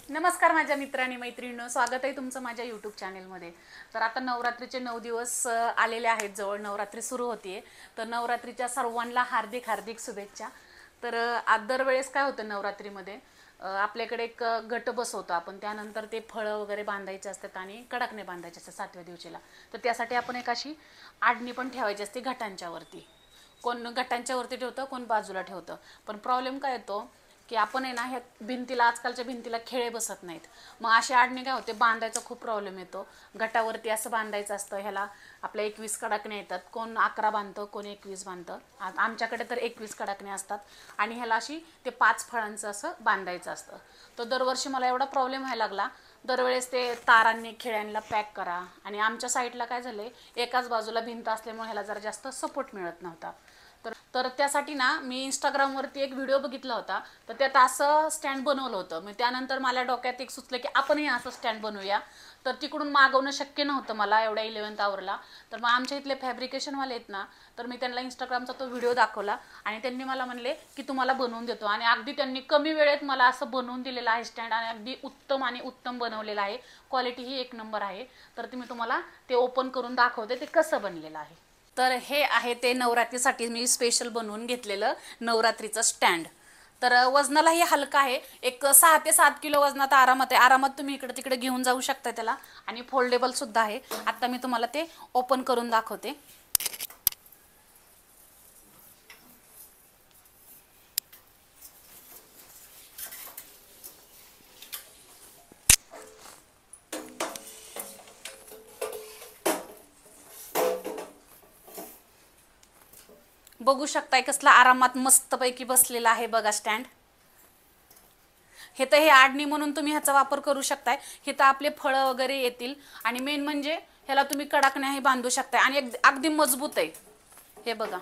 नमस्कार माझ्या मित्रांनी मैत्रिणींनो, स्वागत आहे तुमचं माझ्या यूट्यूब चॅनेलमध्ये। तर आता नवरात्रीचे 9 दिवस आलेले आहेत, जवळ नवरात्री सुरू होतीये। तर नवरात्रीच्या सर्वांना हार्दिक हार्दिक शुभेच्छा। तर दरवेळेस काय होतं नवरात्रीमध्ये आपल्याकडे एक गट बसवतो आपण, त्यानंतर ते फळं वगैरे बांधायचे असतात आणि कडकणे बांधायचे असतात 7व्या दिवशीला। तर त्यासाठी आपण एक अशी आडणी पण ठेवायची असते घटांच्या वरती। कोण घटांच्या वरती ठेवतं, कोण बाजूला ठेवतं। पण प्रॉब्लेम काय येतो की आपण आहे ना ह्या भिंतीला, आजकालच्या भिंतीला खेळे बसत नाहीत। मग अशी आडणी काय होते, बांधायचा खूप प्रॉब्लेम येतो। गटावरती असं बांधायचं असतं, ह्याला आपल्या 21 कडकणे येतात। कोण 11 बांधतं, कोण 21 बांधतं। आमच्याकडे तर 21 कडकणे असतात आणि ह्याला अशी ते 5 फळांचं असं बांधायचं असतं। तर दरवर्षी मला एवढा प्रॉब्लेम व्हायला लागला, दरवेळेस ते तारांनी खेळ्यांना पॅक करा। आणि आमच्या साईडला काय झाले, एकाच बाजूला भिंत असल्यामुळे ह्याला जरा जास्त सपोर्ट मिळत नव्हता। तर त्यासाठी ना मी इंस्टाग्रामवरती एक व्हिडिओ बघितला होता। तर त्यात असं स्टँड बनवलं होतं। मग त्यानंतर मला डोक्यात एक सुचलं की आपणही असं स्टँड बनवूया। तर तिकडून मागवणं शक्य नव्हतं मला एवढ्या 11th आवरला। तर मग आमच्या इथले फॅब्रिकेशनवाले आहेत ना, तर मी त्यांना इंस्टाग्रामचा तो व्हिडिओ दाखवला आणि त्यांनी मला म्हणले की तुम्हाला बनवून देतो। आणि अगदी त्यांनी कमी वेळेत मला असं बनवून दिलेलं आहे स्टँड, आणि अगदी उत्तम आणि उत्तम बनवलेलं आहे। क्वालिटीही एक नंबर आहे। तर मी तुम्हाला ते ओपन करून दाखवते ते कसं बनलेलं आहे। तर हे आहे ते नवरात्रीसाठी मी स्पेशल बनवून घेतलेलं नवरात्रीचं स्टँड। तर वजनालाही हलका आहे, एक 6 ते 7 किलो वजनात आरामात आहे। आरामात तुम्ही इकडे तिकडे घेऊन जाऊ शकता त्याला, आणि फोल्डेबल सुद्धा आहे। आता मी तुम्हाला ते ओपन करून दाखवते। बघू शकताय कसला आरामात मस्तपैकी बसलेला आहे बघा स्टँड। हे तर हे आडणी म्हणून तुम्ही ह्याचा वापर करू शकताय। हे तर आपले फळं वगैरे येतील, आणि मेन म्हणजे ह्याला तुम्ही कडकण्याही बांधू शकताय, आणि अगदी मजबूत आहे। हे बघा,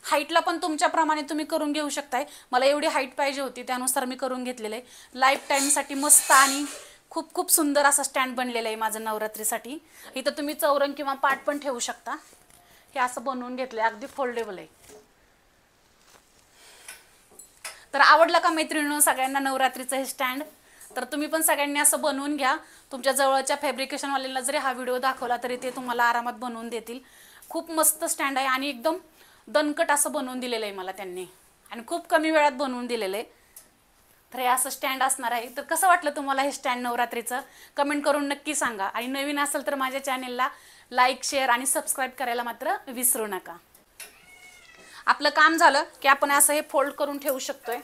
हाईटला पण तुमच्याप्रमाणे तुम्ही करून घेऊ शकताय। मला एवढी हाईट पाहिजे होती, त्यानुसार मी करून घेतलेलं आहे। लाईफ टाईमसाठी मस्त आणि खूप खूप सुंदर असा स्टँड बनलेला आहे माझं नवरात्रीसाठी। इथं तुम्ही चौरंग किंवा पाट पण ठेवू शकता। हे असं बनवून घेतलंय, अगदी फोल्डेबल आहे। तर आवडलं का मैत्रिणींनो सगळ्यांना नवरात्रीचं हे स्टँड? तर तुम्ही पण सगळ्यांनी असं बनवून घ्या। तुमच्या जवळच्या फॅब्रिकेशनवाल्यांना जरी हा व्हिडिओ दाखवला तरी ते तुम्हाला आरामात बनवून देतील। खूप मस्त स्टँड आहे, आणि एकदम दणकट असं बनवून दिलेलं आहे मला त्यांनी, आणि खूप कमी वेळात बनवून दिलेलं आहे। तर हे असं स्टँड असणार आहे। तर कसं वाटलं तुम्हाला हे स्टँड नवरात्रीचं? कमेंट करून नक्की सांगा। आणि नवीन असेल तर माझ्या चॅनेलला लाईक, शेअर आणि सबस्क्राईब करायला मात्र विसरू नका। आपलं काम झालं की आपण असं हे फोल्ड करून ठेवू शकतोय।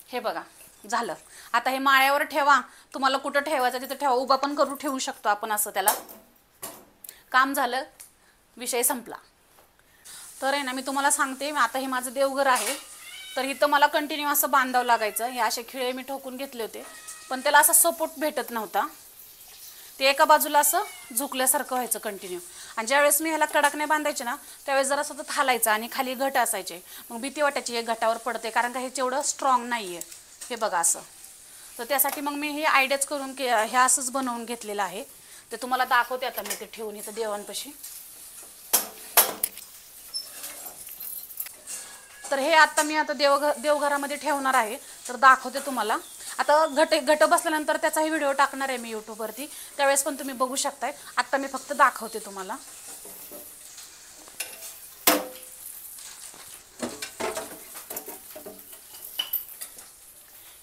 हे बघा, झालं। आता हे माळ्यावर ठेवा, तुम्हाला कुठं ठेवायचं तिथं ठेवा, उभा पण करून ठेवू शकतो आपण असं त्याला। काम झालं, विषय संपला। तर आहे ना, मी तुम्हाला सांगते, आता हे माझं देवघर आहे। तर इथं मला कंटिन्यू असं बांधावं लागायचं। हे असे खिळे मी ठोकून घेतले होते, पण त्याला असा सपोर्ट भेटत नव्हता। ते एका बाजूला असं झुकल्यासारखं व्हायचं कंटिन्यू। आणि ज्यावेळेस मी ह्याला कडकणे बांधायचे ना, त्यावेळेस जरा सतत हालायचं आणि खाली घट असायचे। मग भीती वाटायची हे घटावर पडते, कारण का हे एवढं स्ट्रॉंग नाही आहे। हे बघा असं। तर त्यासाठी मग मी हे आयडियाच करून की हे असंच बनवून घेतलेलं आहे। ते तुम्हाला दाखवते आता मी ते ठेवून इथं देवांपाशी। तर हे आता मी आता देवघरामध्ये ठेवणार आहे। तर दाखवते तुम्हाला। आता घट बसल्यानंतर त्याचाही व्हिडिओ टाकणार आहे मी यूट्यूबवरती, त्यावेळेस पण तुम्ही बघू शकताय। आता मी फक्त दाखवते तुम्हाला।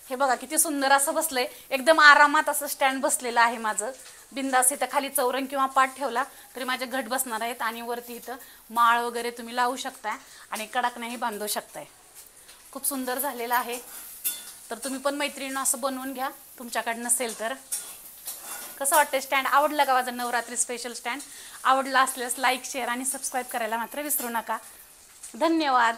हे बघा किती सुंदर असं बसलंय, एकदम आरामात असं स्टँड बसलेलं आहे माझं। बिंदास इथं खाली चौरंग किंवा पाट ठेवला तरी माझे घट बसणार आहेत, आणि वरती इथं माळ वगैरे तुम्ही लावू शकताय, आणि कडकण्याही बांधू शकताय। खूप सुंदर झालेलं आहे। तर तुम्ही पण मैत्रिणींनो असं बनवून घ्या तुमच्याकडे नसेल तर। कसं वाटतं स्टँड? आवडलं का माझं नवरात्री स्पेशल स्टँड? आवडलं असल्यास लाईक, शेअर आणि सबस्क्राईब करायला मात्र विसरू नका। धन्यवाद।